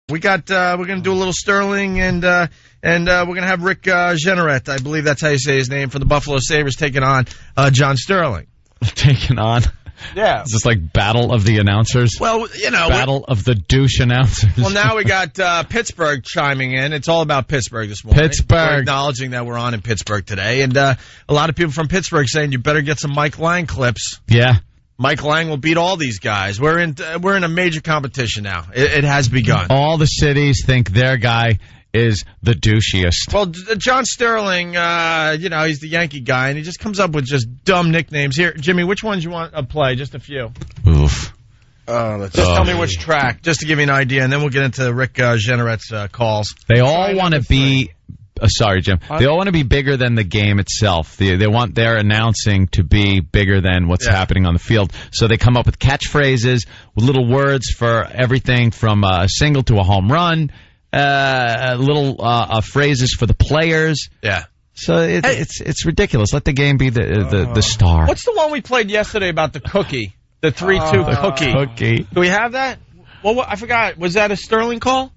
We're gonna do a little Sterling, and we're gonna have Rick Jeaneret, I believe that's how you say his name, for the Buffalo Sabres, taking on John Sterling. Taking on? Yeah. Is this like Battle of the Announcers? Well, Battle of the douche announcers. Well, now we got Pittsburgh chiming in. It's all about Pittsburgh this morning. We're acknowledging that we're on in Pittsburgh today, and a lot of people from Pittsburgh saying you better get some Mike Lang clips. Yeah. Mike Lang will beat all these guys. We're in a major competition now. It has begun. All the cities think their guy is the douchiest. Well, John Sterling, he's the Yankee guy, and he just comes up with just dumb nicknames. Here, Jimmy, which ones you want to play? Just a few. Oof. Just tell me which track, just to give you an idea, and then we'll get into Rick Jeaneret's calls. They all want to be... sorry, Jim. They all want to be bigger than the game itself. They want their announcing to be bigger than what's happening on the field. So they come up with catchphrases, with little words for everything from a single to a home run, little phrases for the players. Yeah. So it's ridiculous. Let the game be the star. What's the one we played yesterday about the cookie? The 3-2 cookie. Cookie. Do we have that? Well, I forgot. Was that a Sterling call?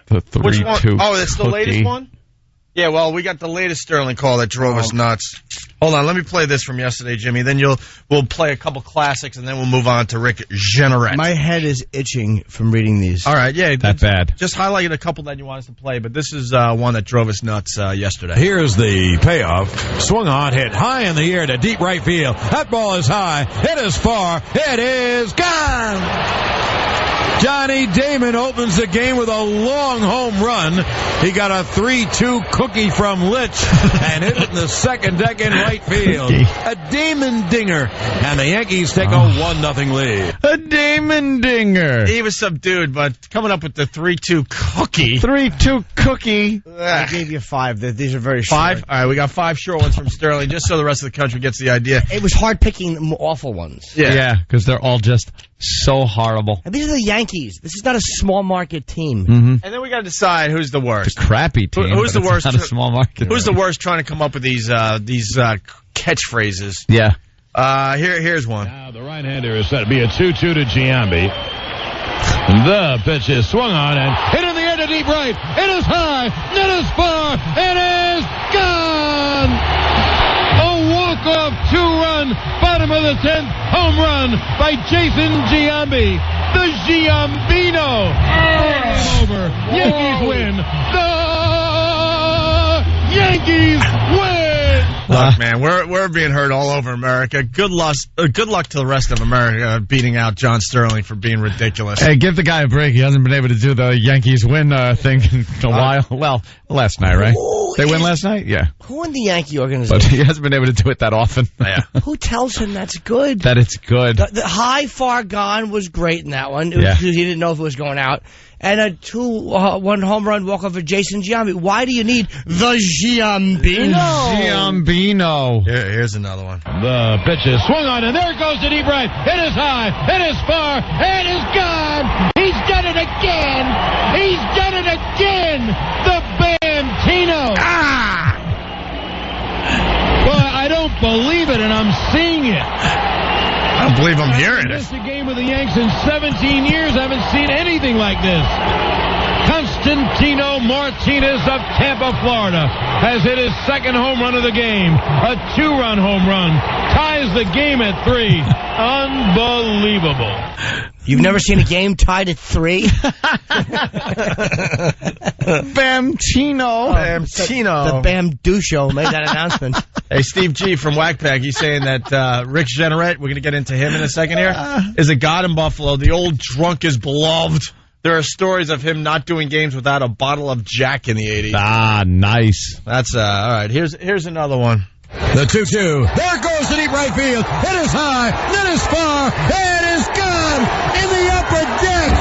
The 3-2. Oh, that's the latest one? Yeah, well, we got the latest Sterling call that drove us nuts. Hold on, let me play this from yesterday, Jimmy. Then we'll play a couple classics, and then we'll move on to Rick Jeaneret. My head is itching from reading these. All right, yeah. That bad. Just highlighted a couple that you want us to play, but this is one that drove us nuts yesterday. Here's the payoff. Swung on, hit high in the air to deep right field. That ball is high. It is far. It is gone. Johnny Damon opens the game with a long home run. He got a 3-2 cookie from Litch and hit it in the second deck in right field. A Damon dinger. And the Yankees take a 1-0 lead. A Damon dinger. He was subdued, but coming up with the 3-2 cookie. 3-2 cookie. I gave you 5. These are very short. 5? All right, we got 5 short ones from Sterling, just so the rest of the country gets the idea. It was hard picking awful ones. Yeah, because they're all just so horrible. And these are the Yankees. This is not a small market team. Mm-hmm. And then we got to decide who's the worst. The crappy team. Who's the worst? Not a small market. Who's the worst trying to come up with these catchphrases? Yeah. Here's one. Now the right-hander is set to be a 2-2 to Giambi. The pitch is swung on and hit in the air to deep right. It is high. It is far. It is gone. A walk-off 2-run, bottom of the 10th, home run by Jason Giambi. The Giambino. Game over. Yankees win. The Yankees win. Look, man, we're being heard all over America. Good luck to the rest of America beating out John Sterling for being ridiculous. Hey, give the guy a break. He hasn't been able to do the Yankees win thing in a while. Well, last night, right? They win last night? Yeah. Who in the Yankee organization? But he hasn't been able to do it that often. Yeah. Who tells him that's good? That it's good. The high, far gone was great in that one. Yeah. He didn't know if it was going out. And a 2-1 home run walk-off for Jason Giambi. Why do you need the Giambino? Giambino. Here's another one. The pitch is swung on, and there it goes to deep right. It is high. It is far. It is gone. He's done it again. He's done it again. The Bantino. Well, I don't believe it, and I'm seeing it. I don't believe I'm hearing it. I've missed a game with the Yanks in 17 years. I haven't seen anything like this. Constantino Martinez of Tampa, Florida, has hit his second home run of the game. A 2-run home run. Ties the game at 3. Unbelievable. You've never seen a game tied at 3? Bamtino. The Bam Dusho made that announcement. Hey, Steve G. from Whackpack, he's saying that Rick Jeaneret, we're going to get into him in a second here, is a god in Buffalo. The old drunk is beloved. There are stories of him not doing games without a bottle of Jack in the 80s. Ah, nice. That's, all right, here's another one. The 2-2. There it goes to deep right field. It is high. It is far. It is gone in the upper deck.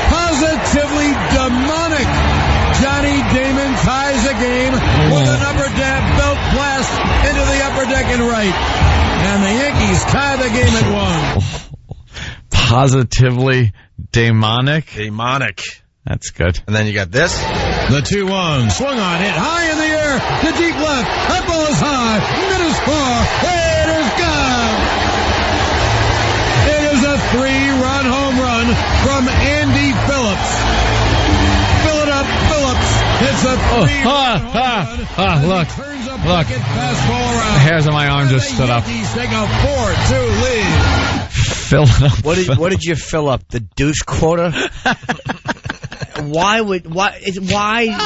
Positively demonic. Johnny Damon ties the game with an upper deck belt blast into the upper deck in right. And the Yankees tie the game at 1. Positively demonic. Demonic. That's good. And then you got this. The 2-1. Swung on, hit high in the air to deep left. That ball is high. It is far. It is gone. It is a 3-run home run from Andy Phillips. Look. The hairs on my arm just stood up. Take a 4-2 lead. Fill it up. What did you fill up? The douche quota? Why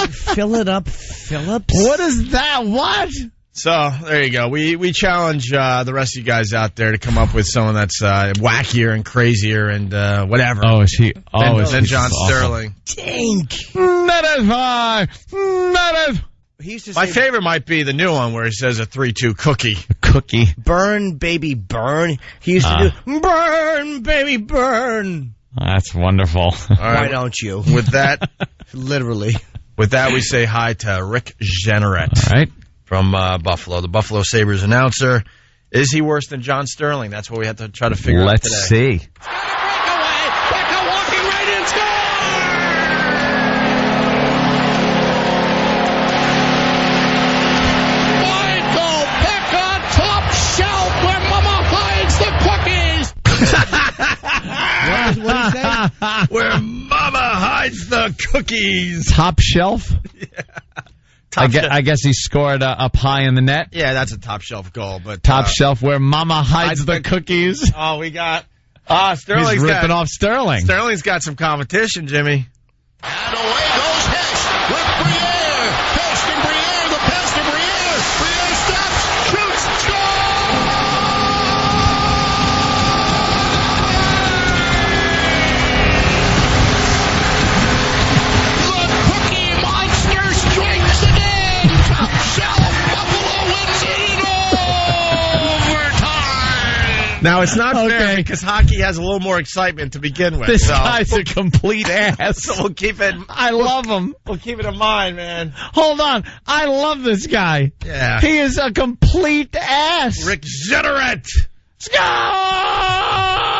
fill it up, Phillips? What is that? What? So, there you go. We challenge the rest of you guys out there to come up with someone that's wackier and crazier and whatever. Oh, is he? than John Sterling. Dink. He used to My say, favorite might be the new one where he says a 3-2 cookie. Cookie. burn, baby, burn. He used to do, burn, baby, burn. That's wonderful. All right. Why don't you? With that, Literally. we say hi to Rick Jeaneret. All right. From Buffalo, the Buffalo Sabres announcer. Is he worse than John Sterling? That's what we have to try to figure out today. Let's see. What did he say? Where Mama hides the cookies. Top shelf? Yeah. I guess he scored up high in the net. Yeah, that's a top shelf goal. But Top shelf where Mama hides the cookies. Oh, we got Sterling's He's ripping off Sterling. Sterling's got some competition, Jimmy. And away goes Hesh with Briere. Hesh and Briere, the pass to Briere. Briere stops, shoots, scores! The Cookie Monster strikes again. Top shelf, Buffalo wins it in overtime. Now, it's not fair Okay. because hockey has a little more excitement to begin with. This so guy's a complete ass. so we'll keep it. I love him. We'll keep it in mind, man. Hold on. I love this guy. Yeah. He is a complete ass. Rick Jeaneret. Score!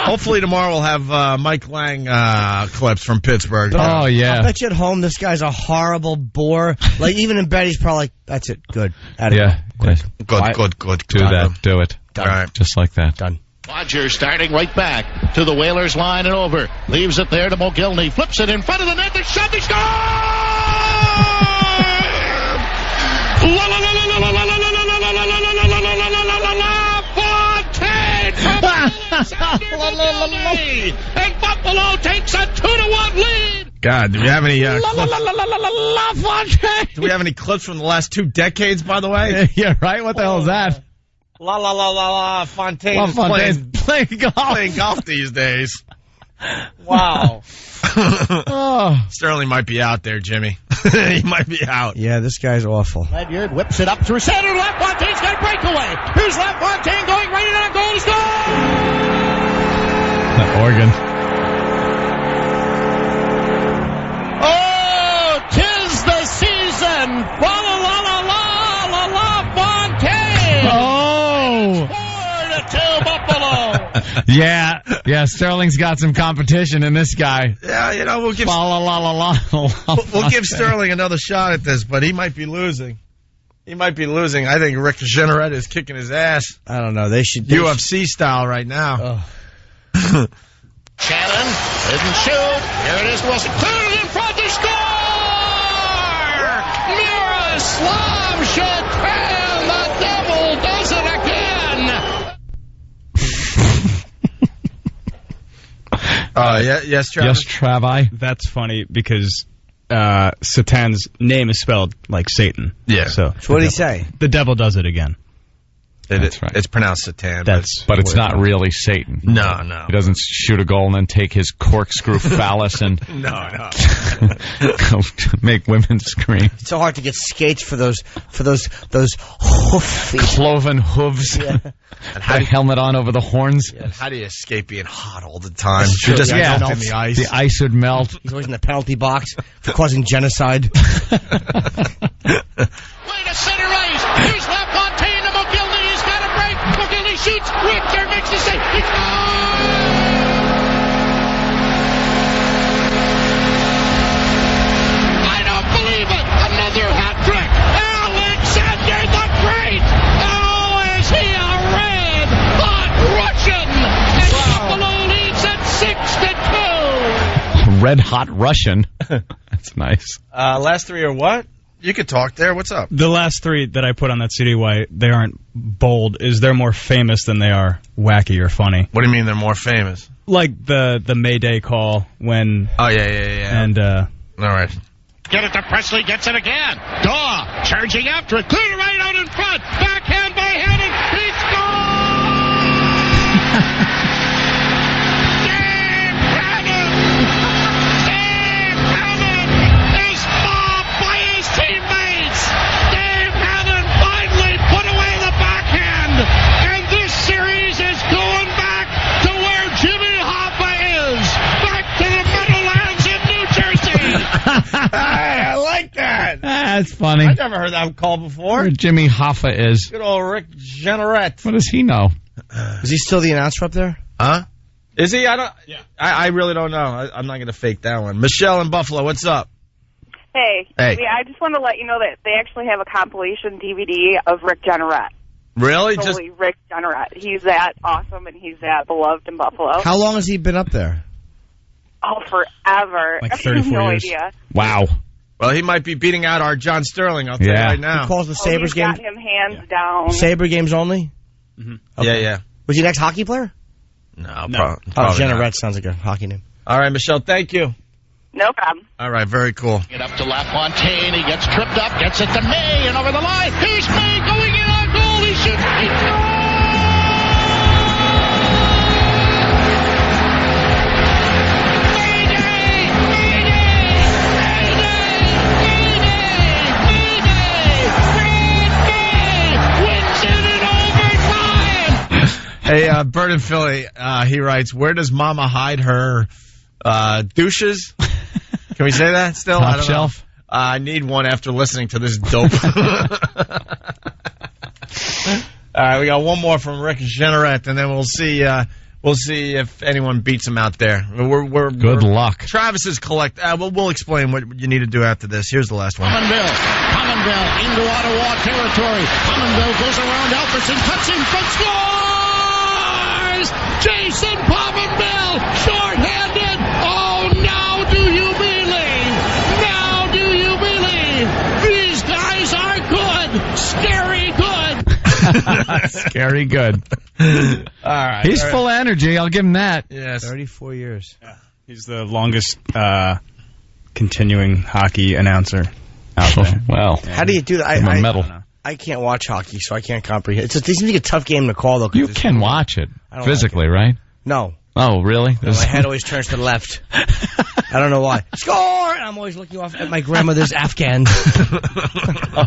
Hopefully tomorrow we'll have Mike Lang clips from Pittsburgh. Oh, I yeah. bet you at home this guy's a horrible bore. Like, even in bed, he's probably like, that's it. Good. Out of Yeah. it. Good. Do that. Do it. All right. Just like that. Done. Rogers starting right back to the Whalers line and over. Leaves it there to Mogilny. Flips it in front of the net. The shot. They score! La la la la la la la la la la la la la la la la la la la la Fontaine from Alexander Mogilny. And Buffalo takes a 2-1 lead. God, do we have any clips? Fontaine. Do we have any clips from the last 2 decades, by the way? Yeah, right? What the hell is that? La Fontaine is Fontaine's playing golf. playing golf these days. Wow. Oh. Sterling might be out there, Jimmy. He might be out. Yeah, this guy's awful. Ledyard whips it up through center. LaFontaine's got a breakaway. Here's LaFontaine going right in on goal. He scores! That organ. Oh, 'tis the season. La la la la la la la Fontaine. Oh. 4-2 Buffalo. Yeah, Sterling's got some competition in this guy. Yeah, we'll give La la la la la. we'll give Sterling another shot at this, but he might be losing. I think Rick Jeaneret is kicking his ass. I don't know. They should. UFC style right now. Shannon didn't shoot. Here it is. Wilson cleared it in front to score. Miroslav Shatran, the devil does it again. Yes, Travis. Yes, Travi. That's funny because Satan's name is spelled like Satan. Yeah. So What did he say? the devil does it again. That's right. It's pronounced Satan. But it's not really Satan. No. He doesn't shoot a goal and then take his corkscrew phallus and No. go make women scream. It's so hard to get skates for those hoof feet. Cloven hooves. Yeah. The helmet on over the horns. How do you escape being hot all the time? That's You're true. just Yeah. melting the ice. The ice would melt. He's always in the penalty box for causing genocide. Way to center ice. Here's LaFontaine to Mogilny. He's got a break. Mogilny shoots. Richter makes the save. He scores! I don't believe it. Another hat trick. Alexander the Great. Oh, is he a red hot Russian? And Buffalo leads at 6-2. Red hot Russian. That's nice. Last 3 are what? You could talk there. What's up? The last three that I put on that CD, why they aren't bold, is they're more famous than they are wacky or funny. What do you mean they're more famous? Like the Mayday call when... Oh, yeah. And, all right. Get it to Presley, gets it again. Daw charging after it, clear right out in front. Backhand by Hannon, he scores! Dave Hannon is mobbed by his teammates. Dave Hannon finally put away the backhand, and this series is going back to where Jimmy Hoffa is, back to the Meadowlands in New Jersey. Hey, I like that. That's funny. I've never heard that call before. Where Jimmy Hoffa is. Good old Rick Jeaneret. What does he know? Is he still the announcer up there? Huh? Is he? I don't. Yeah. I really don't know. I'm not going to fake that one. Michelle in Buffalo, what's up? Hey. Hey. Yeah, I just want to let you know that they actually have a compilation DVD of Rick Jeaneret. Really? Totally Rick Jeaneret. He's that awesome and he's that beloved in Buffalo. How long has he been up there? Oh, forever. Like 34 no years. idea. Wow. Well, he might be beating out our John Sterling, I'll tell you right now. He calls the Sabres He's game. got him hands down. Sabre games only? Okay. Yeah. Was he an ex-hockey player? No. Oh, Probably Jeaneret not. sounds like a hockey name. All right, Michelle, thank you. No problem. All right, very cool. Get up to LaFontaine. He gets tripped up, gets it to May, and over the line. Here's May going in on goal. He shoots. He Hey, Bert in Philly, he writes, where does Mama hide her douches? Can we say that still? I Top don't shelf? know. I need one after listening to this dope. All right, we got one more from Rick Jeaneret, and then we'll see if anyone beats him out there. Good luck. Travis's collect. We'll explain what you need to do after this. Here's the last one. Pominville into Ottawa territory. Pominville goes around Alfredson, cuts in front, scores! Jason Pominville, short-handed. Oh, now do you believe? Now do you believe? These guys are good, scary good. Scary good. All right. He's full of energy. I'll give him that. Yes. 34 years. He's the longest continuing hockey announcer out there. Well, How do you do that? give him a medal. I can't watch hockey, so I can't comprehend. It seems like a tough game to call, though. 'cause You it's- can watch it I don't physically, right? No. Oh, really? My head always turns to the left. I don't know why. Score! And I'm always looking off at my grandmother's Afghan.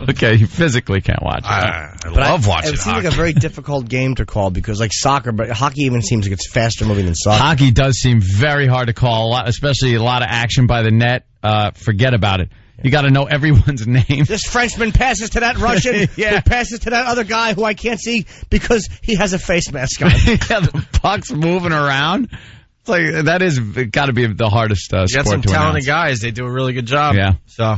Okay, you physically can't watch it. I love watching It seems hockey. like a very difficult game to call because, like soccer, but hockey even seems like it's faster moving than soccer. Hockey does seem very hard to call, especially a lot of action by the net. Forget about it. You got to know everyone's name. This Frenchman passes to that Russian. Yeah. Who passes to that other guy who I can't see because he has a face mask on. Yeah, the puck's moving around. It's like that is got to be the hardest You got sport some to talented announce. guys. They do a really good job. Yeah. So